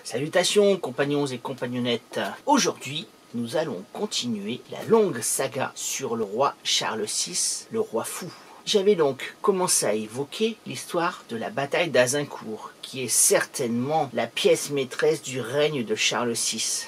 Salutations compagnons et compagnonnettes. Aujourd'hui, nous allons continuer la longue saga sur le roi Charles VI, le roi fou. J'avais donc commencé à évoquer l'histoire de la bataille d'Azincourt, qui est certainement la pièce maîtresse du règne de Charles VI.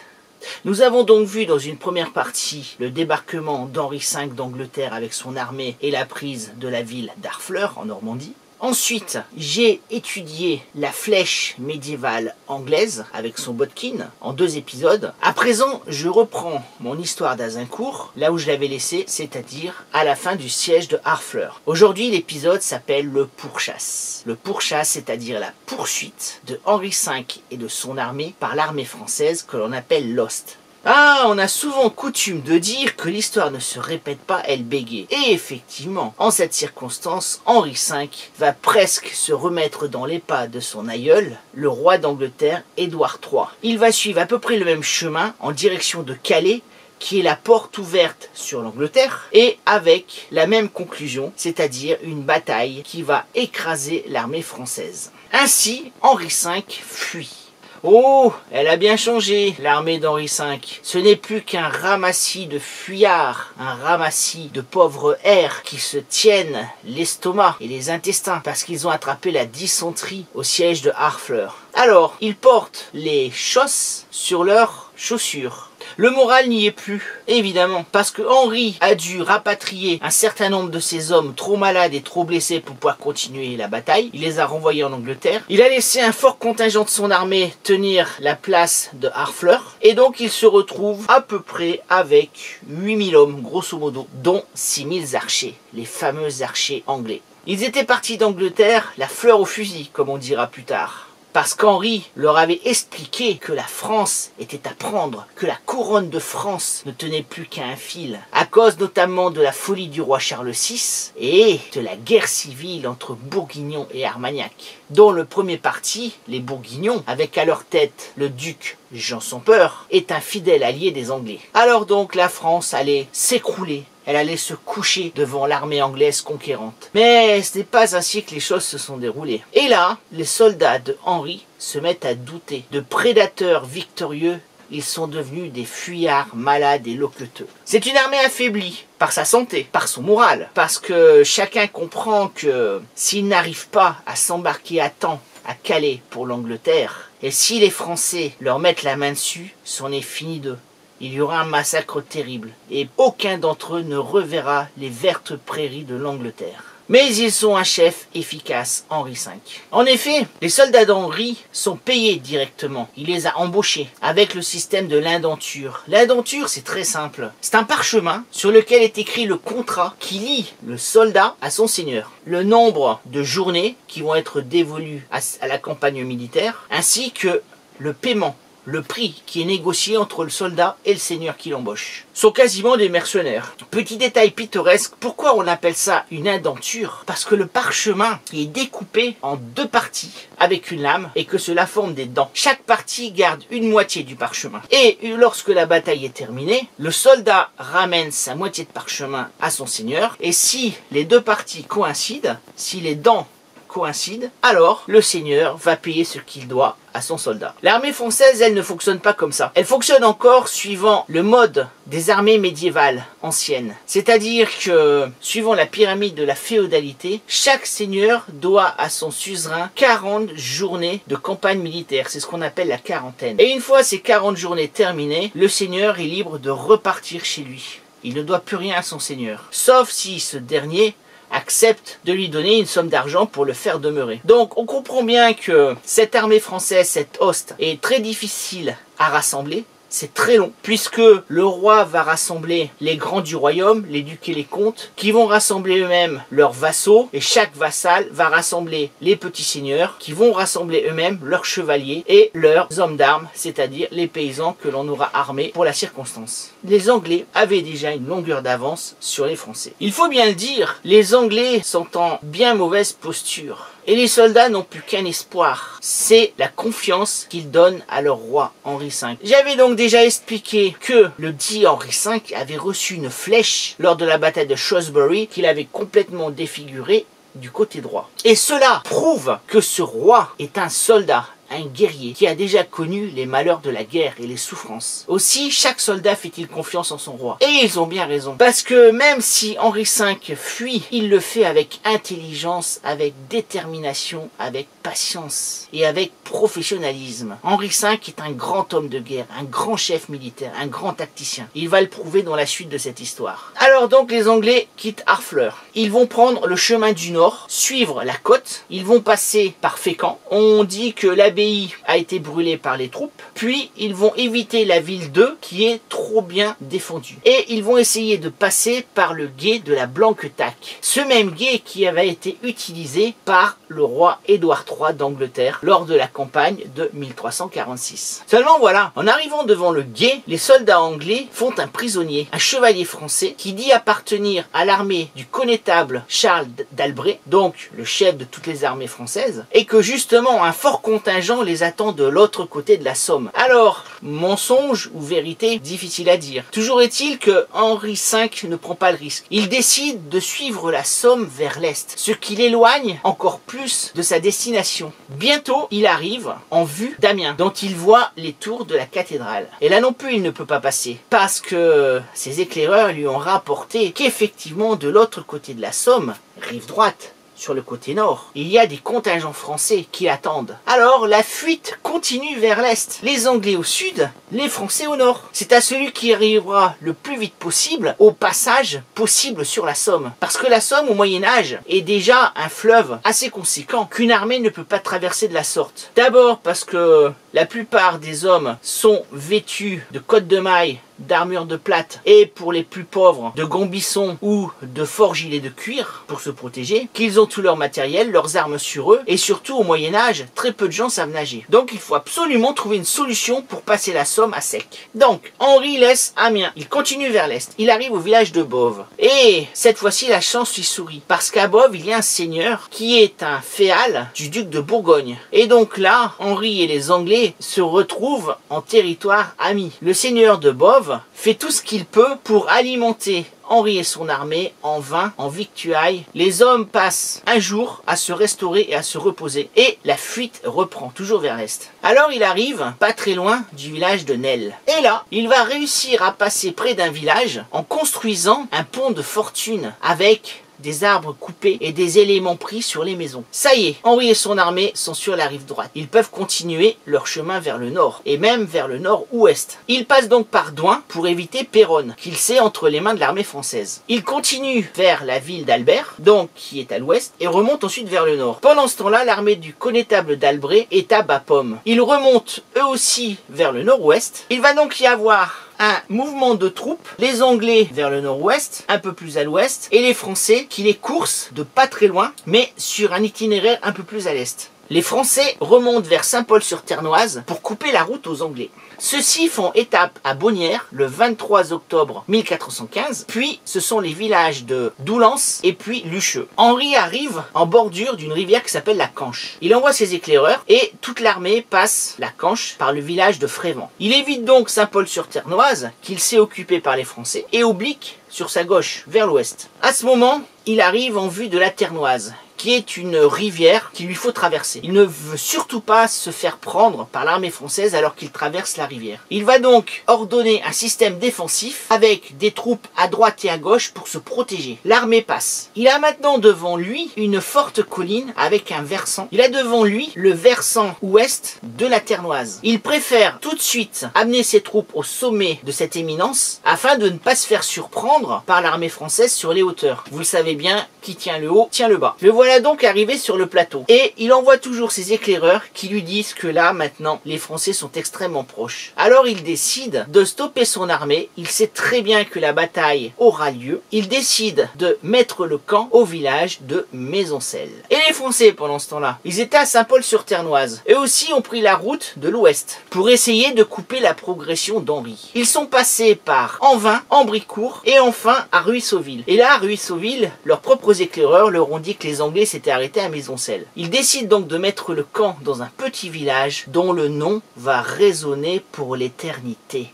Nous avons donc vu dans une première partie le débarquement d'Henri V d'Angleterre avec son armée et la prise de la ville d'Harfleur en Normandie. Ensuite, j'ai étudié la flèche médiévale anglaise avec son bodkin en 2 épisodes. À présent, je reprends mon histoire d'Azincourt, là où je l'avais laissé, c'est-à-dire à la fin du siège de Harfleur. Aujourd'hui, l'épisode s'appelle le pourchasse. Le pourchasse, c'est-à-dire la poursuite de Henri V et de son armée par l'armée française que l'on appelle l'Ost. Ah, on a souvent coutume de dire que l'histoire ne se répète pas, elle bégaye. Et effectivement, en cette circonstance, Henri V va presque se remettre dans les pas de son aïeul, le roi d'Angleterre, Édouard III. Il va suivre à peu près le même chemin en direction de Calais, qui est la porte ouverte sur l'Angleterre, et avec la même conclusion, c'est-à-dire une bataille qui va écraser l'armée française. Ainsi, Henri V fuit. Oh, elle a bien changé, l'armée d'Henri V. Ce n'est plus qu'un ramassis de fuyards, un ramassis de pauvres hères qui se tiennent l'estomac et les intestins parce qu'ils ont attrapé la dysenterie au siège de Harfleur. Alors, ils portent les chausses sur leurs chaussures. Le moral n'y est plus, évidemment, parce que Henri a dû rapatrier un certain nombre de ses hommes trop malades et trop blessés pour pouvoir continuer la bataille. Il les a renvoyés en Angleterre. Il a laissé un fort contingent de son armée tenir la place de Harfleur. Et donc il se retrouve à peu près avec 8000 hommes, grosso modo, dont 6000 archers, les fameux archers anglais. Ils étaient partis d'Angleterre, la fleur au fusil, comme on dira plus tard. Parce qu'Henri leur avait expliqué que la France était à prendre, que la couronne de France ne tenait plus qu'à un fil, à cause notamment de la folie du roi Charles VI et de la guerre civile entre Bourguignons et Armagnac, dont le premier parti, les Bourguignons, avec à leur tête le duc Jean sans peur, est un fidèle allié des Anglais. Alors donc la France allait s'écrouler. Elle allait se coucher devant l'armée anglaise conquérante. Mais ce n'est pas ainsi que les choses se sont déroulées. Et là, les soldats de Henri se mettent à douter. De prédateurs victorieux, ils sont devenus des fuyards malades et loqueteux. C'est une armée affaiblie par sa santé, par son moral. Parce que chacun comprend que s'ils n'arrivent pas à s'embarquer à temps à Calais pour l'Angleterre, et si les Français leur mettent la main dessus, c'en est fini d'eux. Il y aura un massacre terrible, et aucun d'entre eux ne reverra les vertes prairies de l'Angleterre. Mais ils ont un chef efficace, Henri V. En effet, les soldats d'Henri sont payés directement. Il les a embauchés avec le système de l'indenture. L'indenture, c'est très simple. C'est un parchemin sur lequel est écrit le contrat qui lie le soldat à son seigneur. Le nombre de journées qui vont être dévolues à la campagne militaire, ainsi que le paiement. Le prix qui est négocié entre le soldat et le seigneur qui l'embauche. Sont quasiment des mercenaires. Petit détail pittoresque, pourquoi on appelle ça une indenture? Parce que le parchemin est découpé en 2 parties avec une lame et que cela forme des dents. Chaque partie garde une moitié du parchemin. Et lorsque la bataille est terminée, le soldat ramène sa moitié de parchemin à son seigneur et si les 2 parties coïncident, si les dents coïncide, alors le seigneur va payer ce qu'il doit à son soldat. L'armée française, elle ne fonctionne pas comme ça. Elle fonctionne encore suivant le mode des armées médiévales anciennes. C'est-à-dire que, suivant la pyramide de la féodalité, chaque seigneur doit à son suzerain 40 journées de campagne militaire. C'est ce qu'on appelle la quarantaine. Et une fois ces 40 journées terminées, le seigneur est libre de repartir chez lui. Il ne doit plus rien à son seigneur. Sauf si ce dernier accepte de lui donner une somme d'argent pour le faire demeurer. Donc on comprend bien que cette armée française, cette hoste, est très difficile à rassembler. C'est très long, puisque le roi va rassembler les grands du royaume, les ducs et les comtes, qui vont rassembler eux-mêmes leurs vassaux, et chaque vassal va rassembler les petits seigneurs, qui vont rassembler eux-mêmes leurs chevaliers et leurs hommes d'armes, c'est-à-dire les paysans que l'on aura armés pour la circonstance. Les Anglais avaient déjà une longueur d'avance sur les Français. Il faut bien le dire, les Anglais sont en bien mauvaise posture. Et les soldats n'ont plus qu'un espoir, c'est la confiance qu'ils donnent à leur roi Henri V. J'avais donc déjà expliqué que le dit Henri V avait reçu une flèche lors de la bataille de Shrewsbury qu'il avait complètement défigurée du côté droit. Et cela prouve que ce roi est un soldat un guerrier qui a déjà connu les malheurs de la guerre et les souffrances. Aussi, chaque soldat fait-il confiance en son roi. Et ils ont bien raison. Parce que même si Henri V fuit, il le fait avec intelligence, avec détermination, avec patience et avec professionnalisme. Henri V est un grand homme de guerre, un grand chef militaire, un grand tacticien. Il va le prouver dans la suite de cette histoire. Alors donc les Anglais quittent Harfleur. Ils vont prendre le chemin du nord, suivre la côte. Ils vont passer par Fécamp. On dit que l'abbaye a été brûlée par les troupes. Puis ils vont éviter la ville d'Eu qui est trop bien défendue. Et ils vont essayer de passer par le gué de la Blanquetaque. Ce même gué qui avait été utilisé par le roi Édouard III d'Angleterre lors de la campagne de 1346. Seulement voilà, en arrivant devant le gué, les soldats anglais font un prisonnier, un chevalier français qui dit appartenir à l'armée du connétable Charles d'Albret, donc le chef de toutes les armées françaises, et que justement un fort contingent les attend de l'autre côté de la Somme. Alors, mensonge ou vérité, difficile à dire. Toujours est-il que Henri V ne prend pas le risque. Il décide de suivre la Somme vers l'est, ce qui l'éloigne encore plus de sa destination. Bientôt, il arrive en vue d'Amiens, dont il voit les tours de la cathédrale. Et là non plus, il ne peut pas passer, parce que ses éclaireurs lui ont rapporté qu'effectivement, de l'autre côté de la Somme, rive droite, sur le côté nord, il y a des contingents français qui attendent. Alors la fuite continue vers l'est. Les Anglais au sud, les Français au nord. C'est à celui qui arrivera le plus vite possible au passage possible sur la Somme. Parce que la Somme au Moyen-Âge est déjà un fleuve assez conséquent qu'une armée ne peut pas traverser de la sorte. D'abord parce que la plupart des hommes sont vêtus de cottes de mailles, d'armure de plate et pour les plus pauvres de gambissons ou de forts gilets de cuir pour se protéger, qu'ils ont tout leur matériel, leurs armes sur eux et surtout au Moyen-Âge, très peu de gens savent nager. Donc il faut absolument trouver une solution pour passer la Somme à sec. Donc Henri laisse Amiens, il continue vers l'est, il arrive au village de Boves et cette fois-ci la chance lui sourit parce qu'à Boves il y a un seigneur qui est un féal du duc de Bourgogne et donc là Henri et les Anglais se retrouvent en territoire ami. Le seigneur de Boves fait tout ce qu'il peut pour alimenter Henri et son armée en vin, en victuailles. Les hommes passent un jour à se restaurer et à se reposer. Et la fuite reprend, toujours vers l'est. Alors il arrive, pas très loin du village de Nesle. Et là, il va réussir à passer près d'un village en construisant un pont de fortune avec des arbres coupés et des éléments pris sur les maisons. Ça y est, Henri et son armée sont sur la rive droite. Ils peuvent continuer leur chemin vers le nord, et même vers le nord-ouest. Ils passent donc par Douin pour éviter Péronne, qu'il sait entre les mains de l'armée française. Ils continuent vers la ville d'Albert, donc qui est à l'ouest, et remontent ensuite vers le nord. Pendant ce temps-là, l'armée du connétable d'Albret est à Bapaume. Ils remontent eux aussi vers le nord-ouest. Il va donc y avoir un mouvement de troupes, les Anglais vers le nord-ouest, un peu plus à l'ouest, et les Français qui les coursent de pas très loin, mais sur un itinéraire un peu plus à l'est. Les Français remontent vers Saint-Paul-sur-Ternoise pour couper la route aux Anglais. Ceux-ci font étape à Bonnières le 23 octobre 1415, puis ce sont les villages de Doullens et puis Lucheux. Henri arrive en bordure d'une rivière qui s'appelle la Canche. Il envoie ses éclaireurs et toute l'armée passe la Canche par le village de Frévent. Il évite donc Saint-Paul-sur-Ternoise, qu'il sait occupé par les Français, et oblique sur sa gauche, vers l'ouest. À ce moment, il arrive en vue de la Ternoise, qui est une rivière qu'il lui faut traverser. Il ne veut surtout pas se faire prendre par l'armée française alors qu'il traverse la rivière. Il va donc ordonner un système défensif avec des troupes à droite et à gauche pour se protéger. L'armée passe. Il a maintenant devant lui une forte colline avec un versant. Il a devant lui le versant ouest de la Ternoise. Il préfère tout de suite amener ses troupes au sommet de cette éminence afin de ne pas se faire surprendre par l'armée française sur les hauteurs. Vous le savez bien, qui tient le haut, tient le bas. Le voilà donc arrivé sur le plateau. Et il envoie toujours ses éclaireurs qui lui disent que là, maintenant, les Français sont extrêmement proches. Alors il décide de stopper son armée. Il sait très bien que la bataille aura lieu. Il décide de mettre le camp au village de Maisoncelles. Et les Français, pendant ce temps-là, ils étaient à Saint-Paul-sur-Ternoise. Eux aussi ont pris la route de l'ouest pour essayer de couper la progression d'Henri. Ils sont passés par Anvin, Ambricourt et enfin à Ruisseauville. Et là, à Ruisseauville, leurs propres éclaireurs leur ont dit que les Anglais s'étaient arrêtés à Maisoncelles. Ils décident donc de mettre le camp dans un petit village dont le nom va résonner pour l'éternité.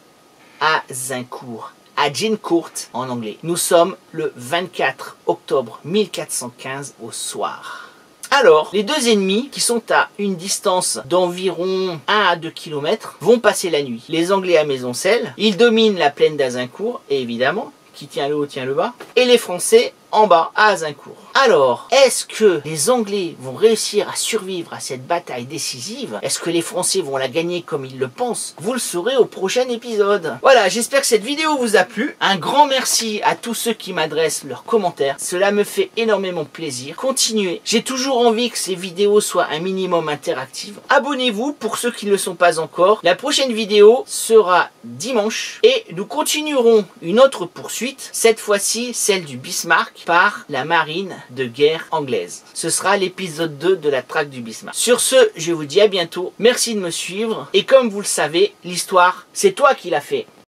Azincourt. Agincourt en anglais. Nous sommes le 24 octobre 1415 au soir. Alors, les deux ennemis, qui sont à une distance d'environ 1 à 2 km, vont passer la nuit. Les Anglais à Maisoncelles, ils dominent la plaine d'Azincourt, et évidemment, qui tient le haut tient le bas, et les Français en bas à Azincourt. Alors, est-ce que les Anglais vont réussir à survivre à cette bataille décisive? Est-ce que les Français vont la gagner comme ils le pensent? Vous le saurez au prochain épisode. Voilà, j'espère que cette vidéo vous a plu. Un grand merci à tous ceux qui m'adressent leurs commentaires. Cela me fait énormément plaisir. Continuez. J'ai toujours envie que ces vidéos soient un minimum interactives. Abonnez-vous pour ceux qui ne le sont pas encore. La prochaine vidéo sera dimanche et nous continuerons une autre poursuite, cette fois-ci celle du Bismarck par la marine de guerre anglaise. Ce sera l'épisode 2 de la traque du Bismarck. Sur ce, je vous dis à bientôt. Merci de me suivre. Et comme vous le savez, l'histoire, c'est toi qui l'as fait.